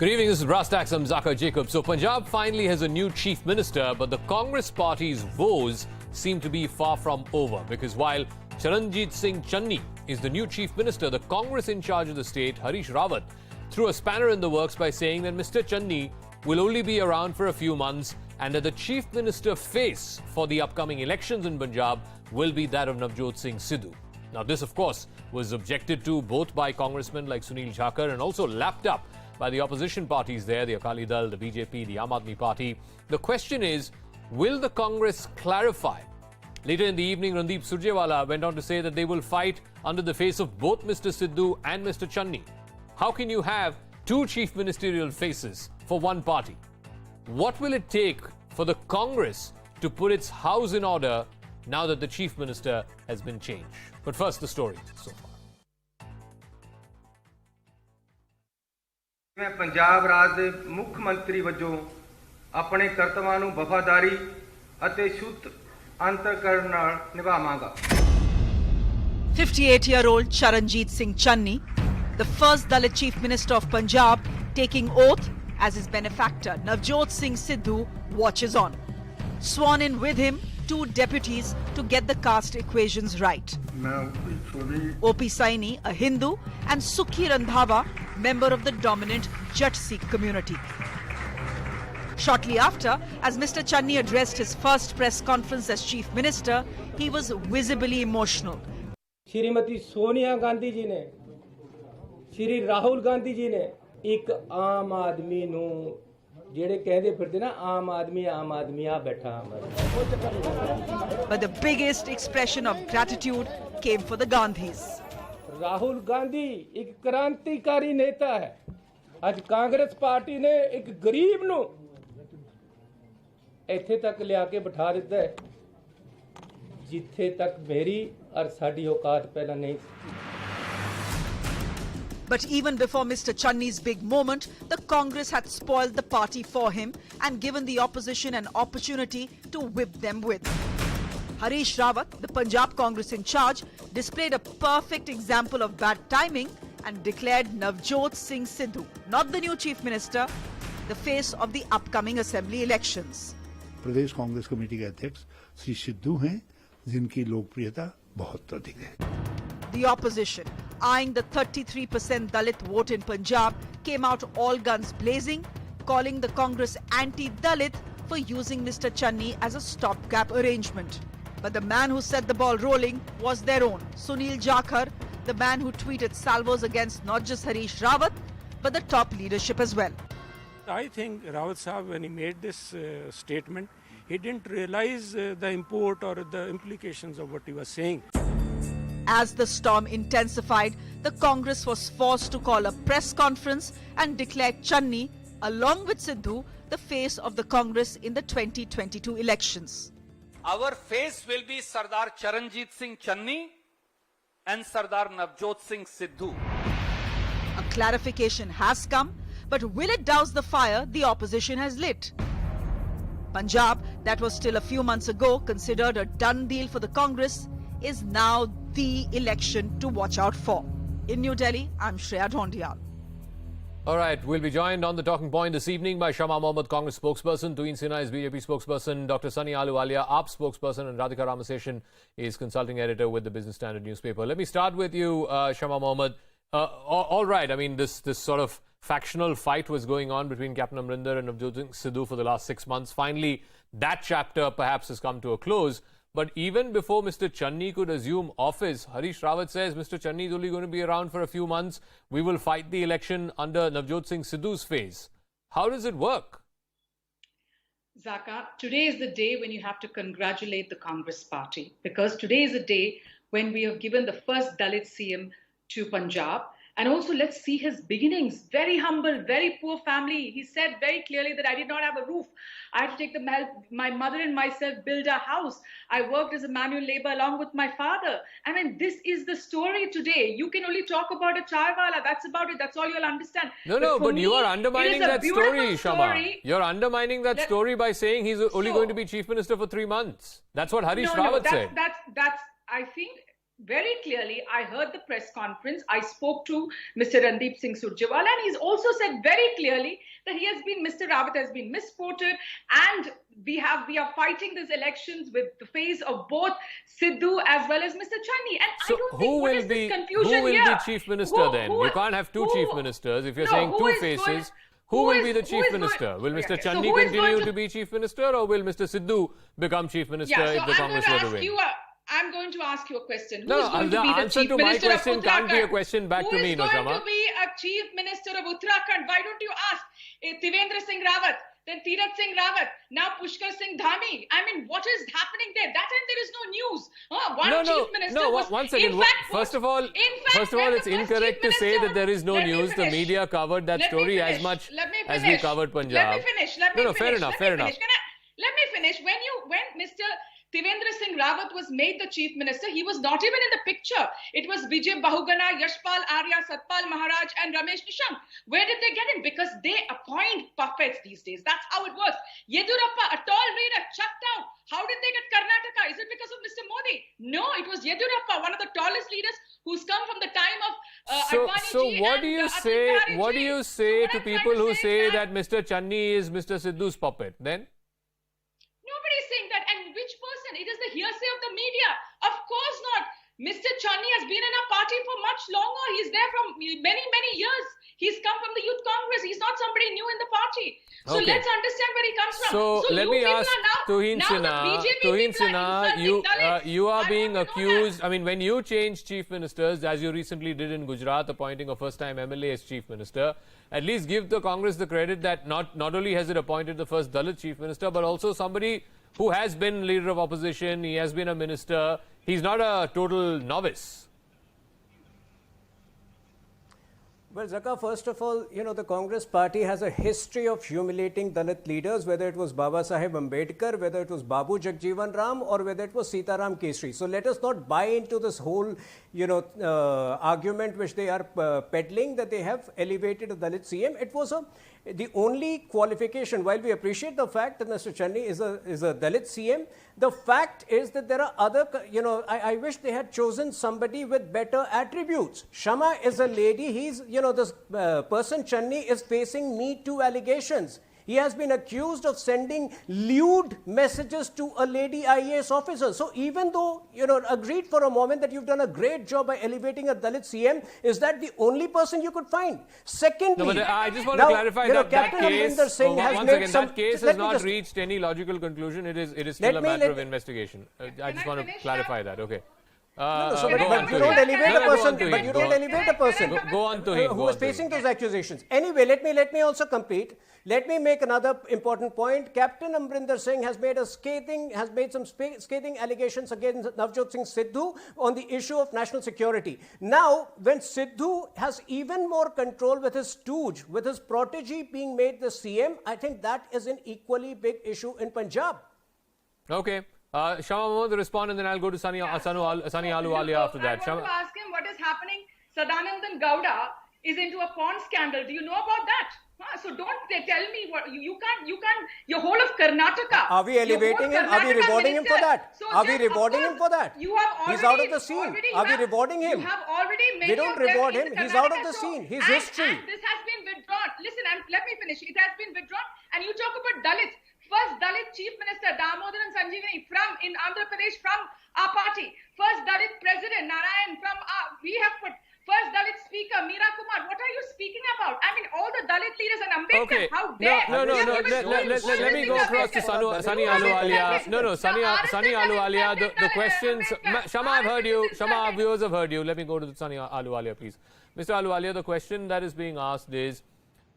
Good evening, this is Brass Tacks. I'm Zakir Jacob. So Punjab finally has a new chief minister, but the Congress party's woes seem to be far from over, because while Charanjit Singh Channi is the new chief minister, the Congress in charge of the state, Harish Rawat, threw a spanner in the works by saying that Mr. Channi will only be around for a few months and that the chief minister face for the upcoming elections in Punjab will be that of Navjot Singh Sidhu. Now, this, of course, was objected to both by congressmen like Sunil Jakhar and also lapped up by the opposition parties there, the Akali Dal, the BJP, the Aam Aadmi Party. The question is, will the Congress clarify? Later in the evening, Randeep Surjewala went on to say that they will fight under the face of both Mr. Sidhu and Mr. Channi. How can you have two chief ministerial faces for one party? What will it take for the Congress to put its house in order now that the chief minister has been changed? But first, the story so far. मैं पंजाब राज ਦੇ ਮੁੱਖ ਮੰਤਰੀ ਵਜੋਂ ਆਪਣੇ ਕਰਤੱਵਾਂ ਨੂੰ ਵਫਾਦਾਰੀ ਅਤੇ ਸ਼ੁੱਧ ਅੰਤਕਰਨ ਨਾਲ ਨਿਭਾਵਾਂਗਾ 58-year-old Charanjit Singh Channi, the first Dalit Chief Minister of Punjab, taking oath as his benefactor Navjot Singh Sidhu watches on. Sworn in with him, two deputies to get the caste equations right. O.P. Saini, a Hindu, and Sukhi Randhawa, member of the dominant Jat Sikh community. Shortly after, as Mr. Channi addressed his first press conference as Chief Minister, he was visibly emotional. Shrimati Sonia Gandhi ji ने श्री राहुल गांधी जी ने एक आम आदमी नू ਜਿਹੜੇ ਕਹਿੰਦੇ ਫਿਰਦੇ ਨਾ ਆਮ ਆਦਮੀ ਆ ਬੈਠਾ But the biggest expression of gratitude came for the Gandhis. Rahul Gandhi ਇੱਕ ਕ੍ਰਾਂਤੀਕਾਰੀ ਨੇਤਾ ਹੈ ਅੱਜ ਕਾਂਗਰਸ ਪਾਰਟੀ ਨੇ ਇੱਕ ਗਰੀਬ ਨੂੰ ਇੱਥੇ ਤੱਕ ਲਿਆ ਕੇ ਬਿਠਾ ਦਿੱਤਾ ਹੈ ਜਿੱਥੇ ਤੱਕ ਮੇਰੀ ਔਰ ਸਾਡੀ ਔਕਾਤ ਪਹਿਲਾਂ ਨਹੀਂ ਸੀ But even before Mr. Channi's big moment, the Congress had spoiled the party for him and given the opposition an opportunity to whip them with. Harish Rawat, the Punjab Congress in charge, displayed a perfect example of bad timing and declared Navjot Singh Sidhu, not the new chief minister, the face of the upcoming assembly elections. Pradesh Congress committee के अध्यक्ष श्री सिद्धू हैं, जिनकी लोकप्रियता बहुत अधिक है. The opposition, eyeing the 33% Dalit vote in Punjab, came out all guns blazing, calling the Congress anti-Dalit for using Mr. Channi as a stopgap arrangement. But the man who set the ball rolling was their own, Sunil Jakhar, the man who tweeted salvos against not just Harish Rawat, but the top leadership as well. I think Rawat Sahab, when he made this statement, he didn't realize the import or the implications of what he was saying. As the storm intensified, the Congress was forced to call a press conference and declare Channi, along with Sidhu, the face of the Congress in the 2022 elections. Our face will be Sardar Charanjit Singh Channi and Sardar Navjot Singh Sidhu. A clarification has come, but will it douse the fire the opposition has lit? Punjab, that was still a few months ago considered a done deal for the Congress, is now the election to watch out for. In New Delhi, I'm Shreya Dhondiyal. All right, we'll be joined on the talking point this evening by Shama Mohammed, Congress spokesperson, Tuin Sinha is BJP spokesperson, Dr. Sunny Ahluwalia, AAP spokesperson, and Radhika Ramaseshan is consulting editor with the Business Standard newspaper. Let me start with you, Shama Mohammed. All right, I mean, this sort of factional fight was going on between Captain Amrinder and Navjot Singh Sidhu for the last 6 months. Finally, that chapter perhaps has come to a close. But even before Mr. Channi could assume office, Harish Rawat says Mr. Channi is only going to be around for a few months. We will fight the election under Navjot Singh Sidhu's phase. How does it work? Zaka, today is the day when you have to congratulate the Congress party, because today is the day when we have given the first Dalit CM to Punjab. And also, let's see his beginnings. Very humble, very poor family. He said very clearly that I did not have a roof. I had to take my mother and myself build a house. I worked as a manual labor along with my father. I mean, this is the story today. You can only talk about a chaiwala. That's about it. That's all you'll understand. No, but you are undermining that story, Shama. You're undermining that story by saying he's only going to be chief minister for 3 months. That's what Harish Rawat said. That's, I think very clearly. I heard the press conference. I spoke to Mr. Randeep Singh Surjewala, and he's also said very clearly that Mr. Rawat has been misquoted, and we are fighting these elections with the face of both Sidhu as well as Mr. Channi. And So I don't who think what will is this be confusion who will here? be chief minister then? You can't have two chief ministers if you're saying who two is faces. going- Who will is- be the who chief is going- minister? Will Mr. Okay, so Channi who is continue going to be chief minister, or will Mr. Sidhu become chief minister Yeah, so if the Congress were to win? I'm going to ask you a question. Who No, is going the to be the answer chief to my minister question of can't be a Uttarakhand? question back to me, Who is going Noshama. to be a chief minister of Uttarakhand? Why don't you ask Tivendra Singh Rawat, then Tirath Singh Rawat, now Pushkar Singh Dhami? I mean, what is happening there? That time there is no news. One chief minister was, once again, in fact, first of all, when the it's first incorrect chief to say minister- that there is no Let me news. The finish. media covered that Let me story as finish. much Let me as we finish. covered Punjab. Let me finish. Let me No, finish. fair enough, Let fair me enough. finish. Let me finish. When Mr. Tivendra Singh Rawat was made the chief minister, he was not even in the picture. It was Vijay Bahuguna, Yashpal Arya, Satpal Maharaj, and Ramesh Nishank. Where did they get him? Because they appoint puppets these days. That's how it works. Yedurappa, a tall reader, chucked out. How did they get Karnataka? Is it because of Mr. Modi? No, it was Yedurappa, one of the tallest leaders who's come from the time of Advani So ji what and do you Atal say? Bihari What do ji. you So say what to I'm trying people who is say that Mr. Channi is Mr. Sidhu's puppet? Then Nobody is saying that. And which person? It is the hearsay of the media. Of course not. Mr. Channi has been in our party for much longer. He's there from many, many years. He's come from the Youth Congress. He's not somebody new in the party. So Okay. let's understand where he comes from. So let you me people ask are now, Tuhin now Sinha. the BJP Tuhin people are Sinha, insulting Dalits. you are I being want to know accused. that. I mean, when you changed chief ministers, as you recently did in Gujarat, appointing a first-time MLA as chief minister, at least give the Congress the credit that not only has it appointed the first Dalit chief minister, but also somebody who has been leader of opposition. He has been a minister. He's not a total novice. Well, Zaka, first of all, the Congress party has a history of humiliating Dalit leaders, whether it was Baba Saheb Ambedkar, whether it was Babu Jagjeevan Ram, or whether it was Sitaram Kesri. So let us not buy into this whole, argument which they are peddling that they have elevated a Dalit CM. It was the only qualification. While we appreciate the fact that Mr. Channi is a Dalit CM, the fact is that there are other, I wish they had chosen somebody with better attributes. Shama is a lady. He's, this person Channi is facing Me Too allegations. He has been accused of sending lewd messages to a lady IAS officer. So even though, agreed for a moment that you've done a great job by elevating a Dalit CM, is that the only person you could find? Secondly, No, but I just want to clarify that Captain case. Amrinder Singh has Once made again, some. that case has not reached any logical conclusion. It is still a matter of investigation. I just want to clarify that. Okay. But go on, you Tuhin. don't elevate a No, go on, person. Tuhin. But you Go don't on. elevate a person. Go on, Tuhin. Who Go is on, facing Tuhin. those accusations. Anyway, let me also complete. Let me make another important point. Captain Amrinder Singh has made some scathing allegations against Navjot Singh Sidhu on the issue of national security. Now, when Sidhu has even more control with his stooge, with his protege being made the CM, I think that is an equally big issue in Punjab. Okay. Shama Mahmood will respond, and then I'll go to Sani Ahluwalia after that. I want to ask him what is happening. Sadanandan Gowda is into a porn scandal. Do you know about that? So don't tell me what you can't. Your whole of Karnataka. Are we elevating him? Are we rewarding him for that? So Are we rewarding him for that? You have already, he's out of the scene. Are we rewarding him? You have already made. We don't reward him. He's out of the scene. His history. And this has been withdrawn. Listen, let me finish. It has been withdrawn. And you talk about Dalits. First Dalit Chief Minister Damodaran Sanjeevani in Andhra Pradesh from our party. First Dalit President Narayan from we have put. First Dalit Speaker Meera Kumar. What are you speaking about? I mean, all the Dalit leaders and Ambedkar. Okay. How dare? Let me go across to Sani Ahluwalia. No, Sani Ahluwalia. The questions. Shama, I've heard you. Shama, our viewers have heard you. Let me go to Sani Ahluwalia, please. Mr. Ahluwalia, the question that is being asked is,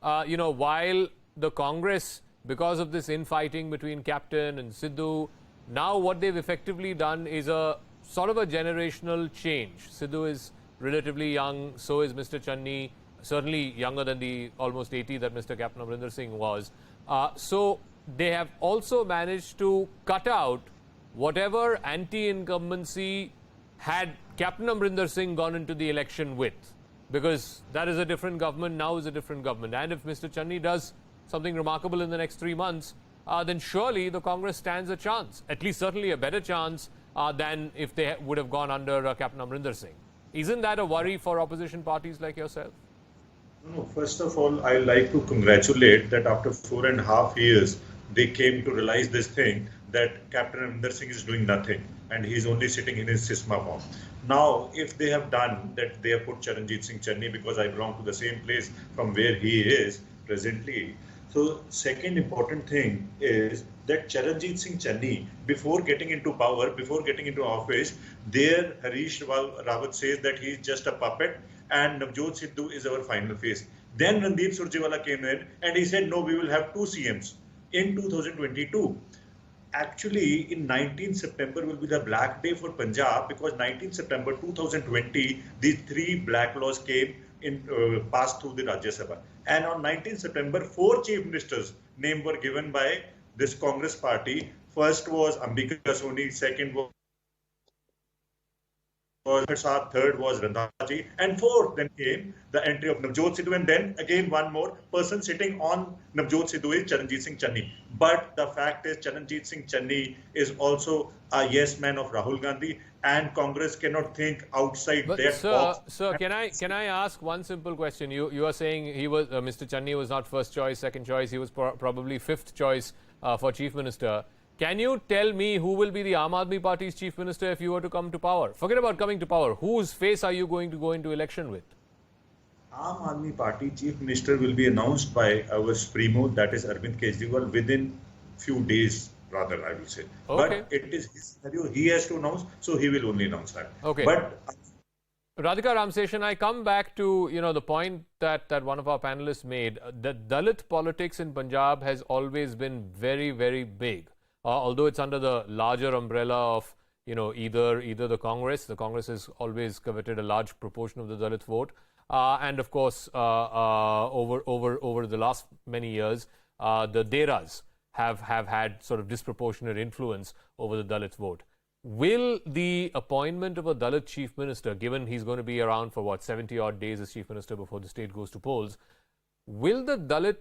while the Congress, because of this infighting between Captain and Sidhu, now what they've effectively done is a sort of a generational change. Sidhu is relatively young, so is Mr. Channi, certainly younger than the almost 80 that Mr. Captain Amrinder Singh was. So they have also managed to cut out whatever anti-incumbency had Captain Amrinder Singh gone into the election with, because that is a different government, now is a different government. And if Mr. Channi does something remarkable in the next 3 months, then surely the Congress stands a chance, at least certainly a better chance than if they would have gone under Captain Amrinder Singh. Isn't that a worry for opposition parties like yourself? No, first of all, I like to congratulate that after 4.5 years, they came to realize this thing that Captain Amrinder Singh is doing nothing and he's only sitting in his Sisma form. Now, if they have done that, they have put Charanjit Singh Channi, because I belong to the same place from where he is presently. So, second important thing is that Charanjit Singh Channi, before getting into power, before getting into office, there Harish Rawat says that he is just a puppet and Navjot Sidhu is our final face. Then Randeep Surjewala came in and he said, no, we will have 2 CMs in 2022. Actually, in 19th September will be the black day for Punjab, because 19th September 2020, these 3 black laws came in, passed through the Rajya Sabha. And on 19th September, 4 chief ministers' names were given by this Congress party. First was Ambika Soni, second was Saab, third was Randhaji, and fourth then came the entry of Navjot Sidhu, and then again one more person sitting on Navjot Sidhu is Charanjit Singh Channi. But the fact is Charanjit Singh Channi is also a yes man of Rahul Gandhi, and Congress cannot think outside that box. Sir, can I ask one simple question? You are saying he was Mr. Channi was not first choice, second choice. He was probably 5th choice for chief minister. Can you tell me who will be the Aam Aadmi Party's chief minister if you were to come to power? Forget about coming to power. Whose face are you going to go into election with? Aam Aadmi Party chief minister will be announced by our Supremo, that is Arvind Kejriwal, within few days, rather, I will say. Okay. But it is his scenario. He has to announce, so he will only announce that. Okay. But Radhika Ramseshan, I come back to the point that one of our panelists made. That Dalit politics in Punjab has always been very, very big. Although it's under the larger umbrella of either the Congress has always coveted a large proportion of the Dalit vote, and of course over the last many years the Deras have had sort of disproportionate influence over the Dalit vote. Will the appointment of a Dalit chief minister, given he's going to be around for 70 odd days as chief minister before the state goes to polls, will the Dalit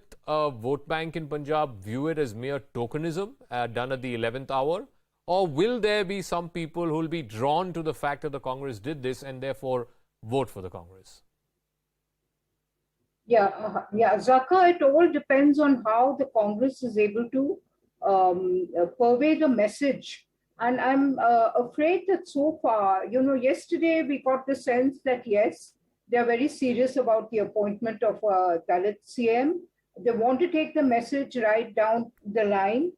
vote bank in Punjab view it as mere tokenism done at the 11th hour? Or will there be some people who will be drawn to the fact that the Congress did this and therefore vote for the Congress? Zaka, it all depends on how the Congress is able to purvey the message. And I'm afraid that so far, yesterday we got the sense that yes, they're very serious about the appointment of a Dalit CM. They want to take the message right down the line.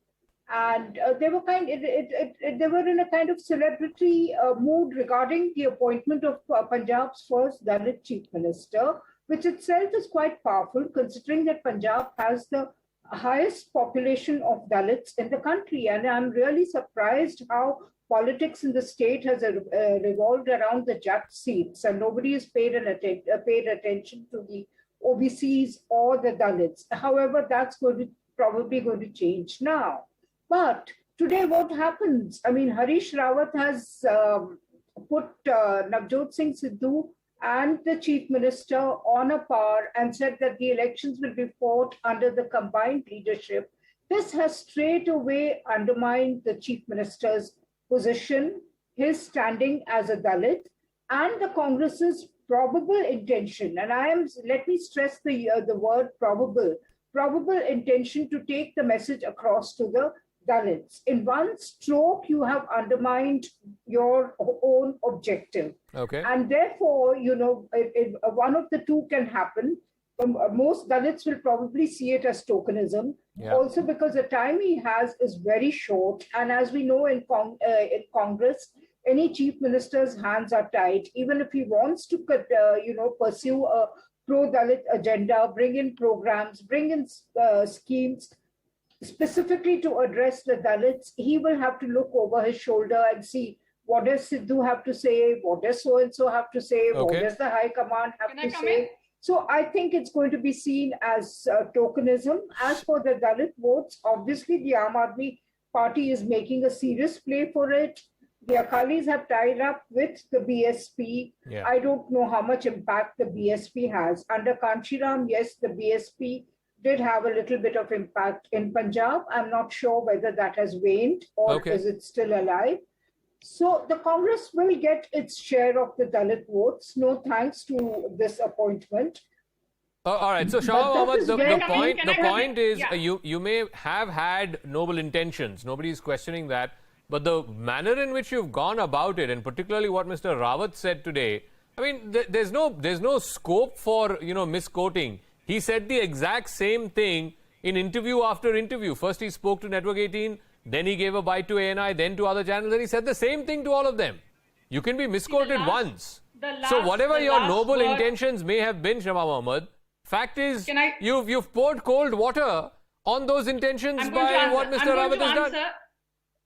And they were they were in a kind of celebrity mood regarding the appointment of Punjab's first Dalit chief minister, which itself is quite powerful, considering that Punjab has the highest population of Dalits in the country. And I'm really surprised how politics in the state has revolved around the Jat seats, and nobody has paid attention to the OBCs or the Dalits. However, that's probably going to change now. But today, what happens? I mean, Harish Rawat has put Navjot Singh Sidhu and the chief minister on a par and said that the elections will be fought under the combined leadership. This has straight away undermined the chief minister's position, his standing as a Dalit, and the Congress's probable intention. And let me stress the word probable intention to take the message across to the Dalits. In one stroke, you have undermined your own objective. Okay. And therefore, one of the two can happen. Most Dalits will probably see it as tokenism. Yeah. Also because the time he has is very short. And as we know in Congress, any chief minister's hands are tied. Even if he wants to pursue a pro-Dalit agenda, bring in programs, bring in schemes, specifically to address the Dalits, he will have to look over his shoulder and see what does Sidhu have to say, what does so-and-so have to say, what does the High Command have to say. So I think it's going to be seen as tokenism. As for the Dalit votes, obviously the Aam Aadmi Party is making a serious play for it. The Akalis have tied up with the BSP. Yeah. I don't know how much impact the BSP has. Under Kanshiram, yes, the BSP did have a little bit of impact in Punjab. I'm not sure whether that has waned or is it still alive. So the Congress will get its share of the Dalit votes. No thanks to this appointment. All right. So, But Shah that Mohammed, is the very- point Can I come in? is Yeah. you may have had noble intentions. Nobody is questioning that. But the manner in which you've gone about it, and particularly what Mr. Rawat said today, I mean, there's no scope for misquoting. He said the exact same thing in interview after interview. First, he spoke to Network 18, then he gave a bite to ANI, then to other channels, and he said the same thing to all of them. You can be misquoted once. So whatever your noble intentions may have been, Shama Mohammed, fact is you've poured cold water on those intentions by what Mr. Rawat has done.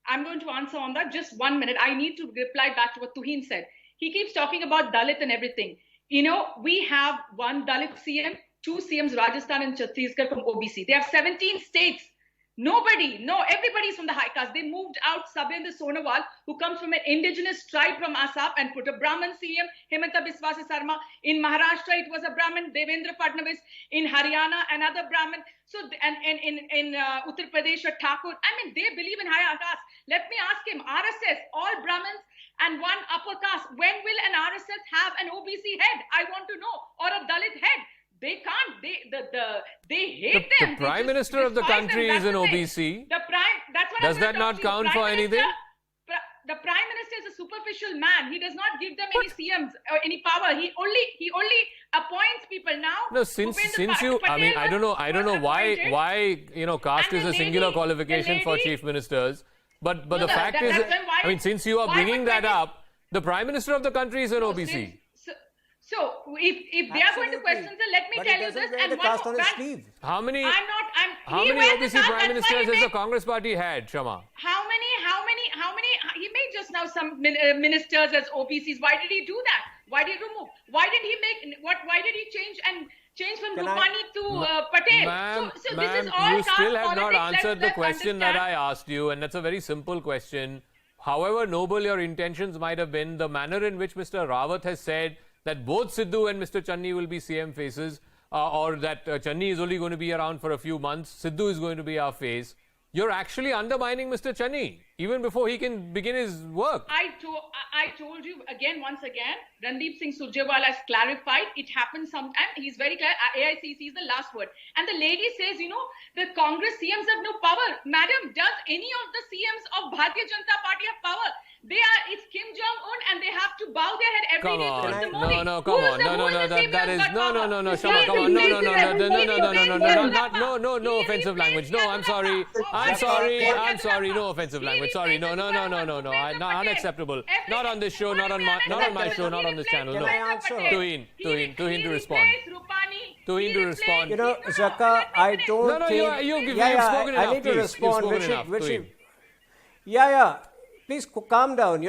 I'm going to answer on that. Just 1 minute. I need to reply back to what Tuhin said. He keeps talking about Dalit and everything. We have one Dalit CM, 2 CMs, Rajasthan and Chhattisgarh from OBC. They have 17 states. Everybody's from the high caste. They moved out Sabendra Sonowal, who comes from an indigenous tribe from Assam, and put a Brahmin CM, Himanta Biswa Sarma. In Maharashtra, it was a Brahmin, Devendra Fadnavis. In Haryana, another Brahmin. So, and in Uttar Pradesh, a Thakur. I mean, they believe in higher caste. Let me ask him, RSS, all Brahmins and one upper caste. When will an RSS have an OBC head? I want to know. Or a Dalit head. They can't. They hate them. The Prime Minister of the country is an OBC. That's what Does that not count for anything? The Prime Minister is a superficial man. He does not give them any CMs or any power. He only appoints people now. No, since you, I mean, I don't know why caste is a singular qualification for chief ministers. But the fact is, I mean, since you are bringing that up, the Prime Minister of the country is an OBC. So if they are going to question, let me tell you this. And how many OBC Prime Ministers has the Congress Party had, Shama? How many? He made just now some ministers as OBCs. Why did he do that? Why did he remove? Why did he change from Rupani to Patel? So this is all you still have not politics. answered the question that I asked you, and that's a very simple question. However noble your intentions might have been, the manner in which Mr. Rawat has said that both Sidhu and Mr. Channi will be CM faces, or that Channi is only going to be around for a few months, Sidhu is going to be our face. You're actually undermining Mr. Channi even before he can begin his work. I told you once again, Randeep Singh Surjewala has clarified. It happens sometime. He's very clear. AICC is the last word. And the lady says, the Congress CMs have no power. Madam, does any of the CMs of Bharatiya Janata Party have power? It's Kim Jong-un, and they have to bow their head every day to Mr. Modi. No offensive language. No, I'm sorry, no offensive language. Sorry, no, unacceptable. Not on this show, not on my show, not on this channel. No. Tuhin to respond. Tuhin to respond. Zaka, I don't think... You've spoken enough. I need to respond. Tuhin. Please calm down.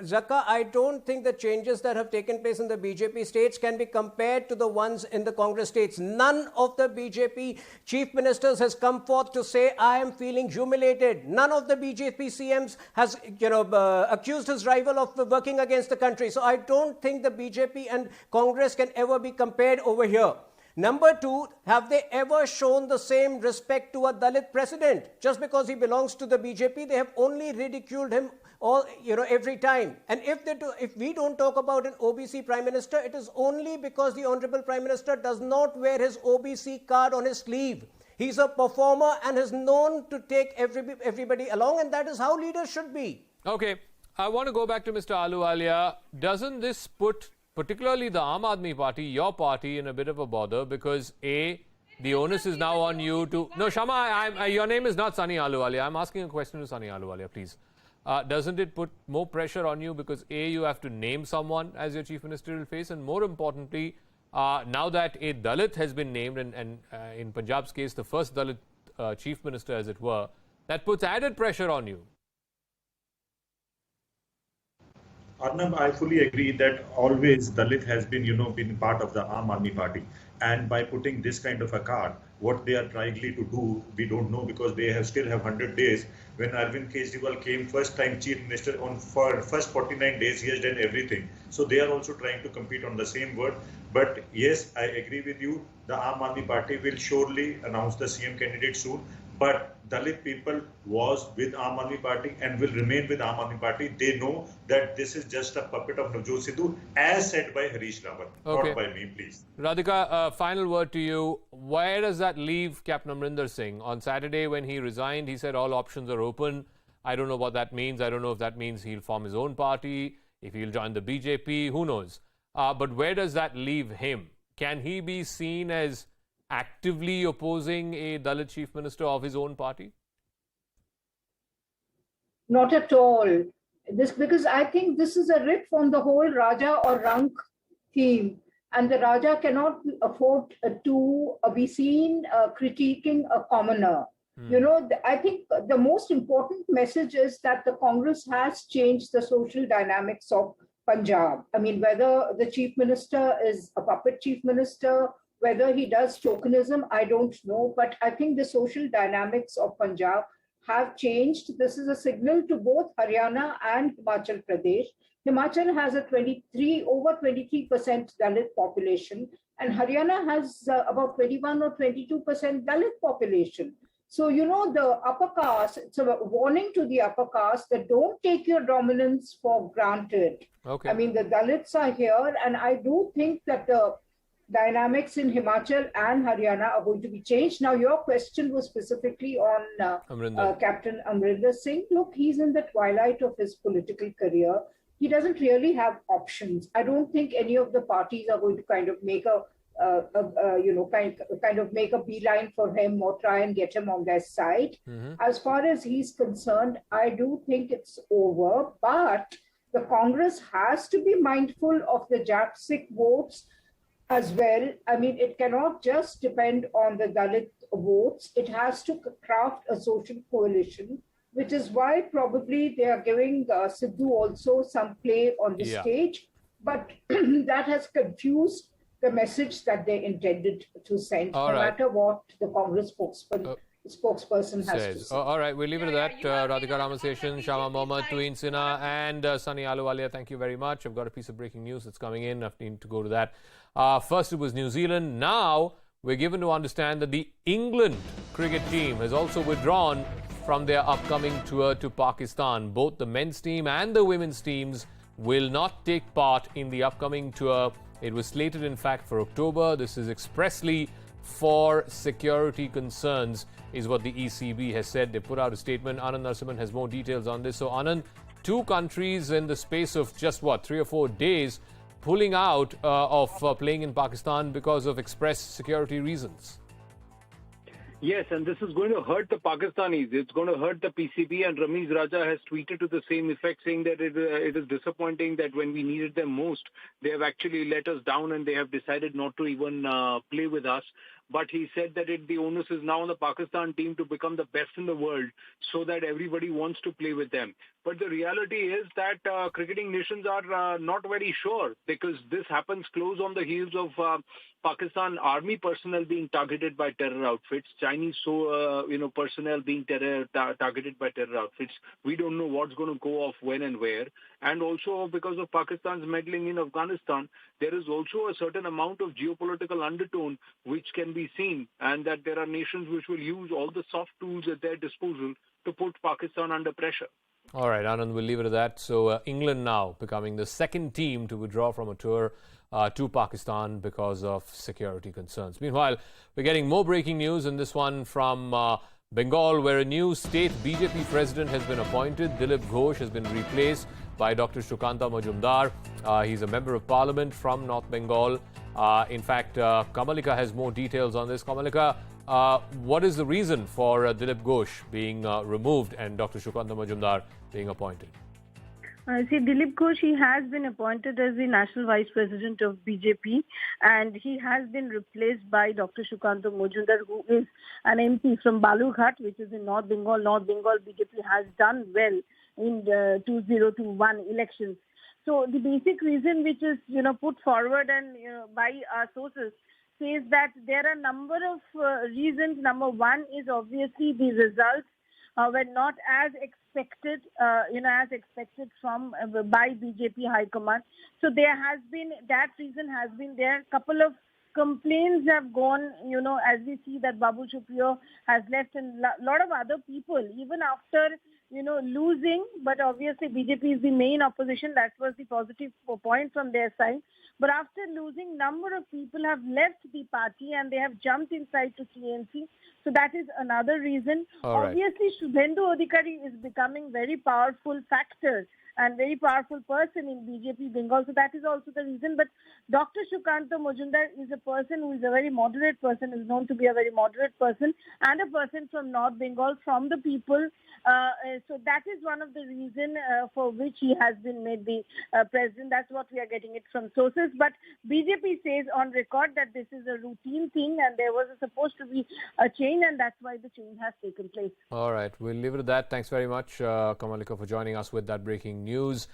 Zaka, I don't think the changes that have taken place in the BJP states can be compared to the ones in the Congress states. None of the BJP chief ministers has come forth to say, I am feeling humiliated. None of the BJP CMs has, accused his rival of working against the country. So I don't think the BJP and Congress can ever be compared over here. Number 2, have they ever shown the same respect to a Dalit president? Just because he belongs to the BJP, they have only ridiculed him every time. And if we don't talk about an OBC Prime Minister, it is only because the Honorable Prime Minister does not wear his OBC card on his sleeve. He's a performer and is known to take everybody along, and that is how leaders should be. Okay, I want to go back to Mr. Ahluwalia. Doesn't this put particularly the Aam Aadmi Party, your party, in a bit of a bother, because the onus is now on you to... No, Shama, your name is not Sunny Ahluwalia. I'm asking a question to Sunny Ahluwalia, please. Doesn't it put more pressure on you because you have to name someone as your chief ministerial face, and more importantly, now that a Dalit has been named, and in Punjab's case, the first Dalit chief minister, as it were, that puts added pressure on you? Arnab, I fully agree that always Dalit has been, been part of the Aam Aadmi Party. And by putting this kind of a card, what they are trying to do, we don't know, because they still have 100 days. When Arvind Kejriwal came first time chief minister, for first 49 days, he has done everything. So they are also trying to compete on the same word. But yes, I agree with you. The Aam Aadmi Party will surely announce the CM candidate soon. but Dalit people was with Aam Aadmi Party and will remain with Aam Aadmi Party. They know that this is just a puppet of Navjot Sidhu, as said by Harish Rawat, not by me, please. Radhika, final word to you. Where does that leave Captain Amrinder Singh? On Saturday, when he resigned, he said all options are open. I don't know what that means. I don't know if that means he'll form his own party, if he'll join the BJP, who knows. But where does that leave him? Can he be seen as actively opposing a Dalit chief minister of his own party? Not at all. Because I think this is a rip from the whole Raja or Rank theme. And the Raja cannot afford to be seen critiquing a commoner. You know, I think the most important message is that the Congress has changed the social dynamics of Punjab. I mean, whether the chief minister is a puppet chief minister, whether he does tokenism, I don't know. But I think the social dynamics of Punjab have changed. This is a signal to both Haryana and Himachal Pradesh. Himachal has over 23% Dalit population, and Haryana has about 21 or 22% Dalit population. So, you know, the upper caste, it's a warning to the upper caste that don't take your dominance for granted. Okay. I mean, the Dalits are here, and I do think that the dynamics in Himachal and Haryana are going to be changed. Now, your question was specifically on Captain Amrinder Singh. Look, he's in the twilight of his political career. He doesn't really have options. I don't think any of the parties are going to kind of make a make a beeline for him or try and get him on their side. As far as he's concerned, I do think it's over. But the Congress has to be mindful of the Jat-Sikh votes as well. I mean, it cannot just depend on the Dalit votes. It has to craft a social coalition, which is why probably they are giving Sidhu also some play on the stage. But that has confused the message that they intended to send, matter what the Congress spokesperson has to say. All right, we'll leave it at that. Radhika Ramaseshan, Shama Mohammed, Tuin Sinha, and Sunny Ahluwalia, thank you very much. I've got a piece of breaking news that's coming in. I need to go to that. First, it was New Zealand. Now, we're given to understand that the England cricket team has also withdrawn from their upcoming tour to Pakistan. Both the men's team and the women's teams will not take part in the upcoming tour. It was slated, in fact, for October. This is expressly for security concerns, is what the ECB has said. They put out a statement. Anand Narasimhan has more details on this. So, Anand, two countries in the space of just, 3 or 4 days pulling out of playing in Pakistan because of express security reasons. Yes, and this is going to hurt the Pakistanis. It's going to hurt the PCB, and Ramiz Raja has tweeted to the same effect, saying that it is disappointing that when we needed them most, they have actually let us down and they have decided not to even play with us. But he said that the onus is now on the Pakistan team to become the best in the world so that everybody wants to play with them. But the reality is that cricketing nations are not very sure, because this happens close on the heels of Pakistan army personnel being targeted by terror outfits, Chinese personnel being targeted by terror outfits. We don't know what's going to go off when and where. And also because of Pakistan's meddling in Afghanistan, there is also a certain amount of geopolitical undertone which can be seen, and that there are nations which will use all the soft tools at their disposal to put Pakistan under pressure. All right, Anand, we'll leave it at that. So England now becoming the second team to withdraw from a tour to Pakistan because of security concerns. Meanwhile, we're getting more breaking news, and this one from Bengal, where a new state BJP president has been appointed. Dilip Ghosh has been replaced by Dr. Shukanta Majumdar. He's a member of parliament from North Bengal. In fact, Kamalika has more details on this. Kamalika, what is the reason for Dilip Ghosh being removed and Dr. Shukanta Majumdar being appointed? Dilip Ghosh, he has been appointed as the National Vice President of BJP, and he has been replaced by Dr. Shukanta Majumdar, who is an MP from Balughat, which is in North Bengal. North Bengal BJP has done well in the 2021 elections. So the basic reason which is, put forward and by our sources says that there are a number of reasons. Number one is obviously the results were not as expected, by BJP High Command. So there has been, that reason has been there. A couple of complaints have gone, as we see that Babu Chupriyo has left and a lot of other people, even after, losing, but obviously BJP is the main opposition. That was the positive point from their side. But after losing, number of people have left the party and they have jumped inside to TMC. So that is another reason. Obviously, Shubhendu Adhikari is becoming very powerful factor and very powerful person in BJP Bengal. So that is also the reason. But Dr. Shukanta Majumdar is a person who is a very moderate person, is known to be a very moderate person and a person from North Bengal, from the people. So that is one of the reasons for which he has been made the president. That's what we are getting it from sources. But BJP says on record that this is a routine thing and there was supposed to be a change, and that's why the change has taken place. All right, we'll leave it at that. Thanks very much, Kamalika, for joining us with that breaking news.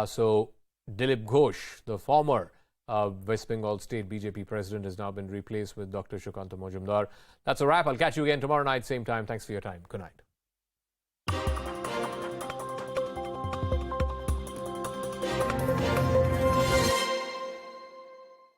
So Dilip Ghosh, the former West Bengal State BJP president, has now been replaced with Dr. Shukanta Majumdar. That's a wrap. I'll catch you again tomorrow night, same time. Thanks for your time. Good night.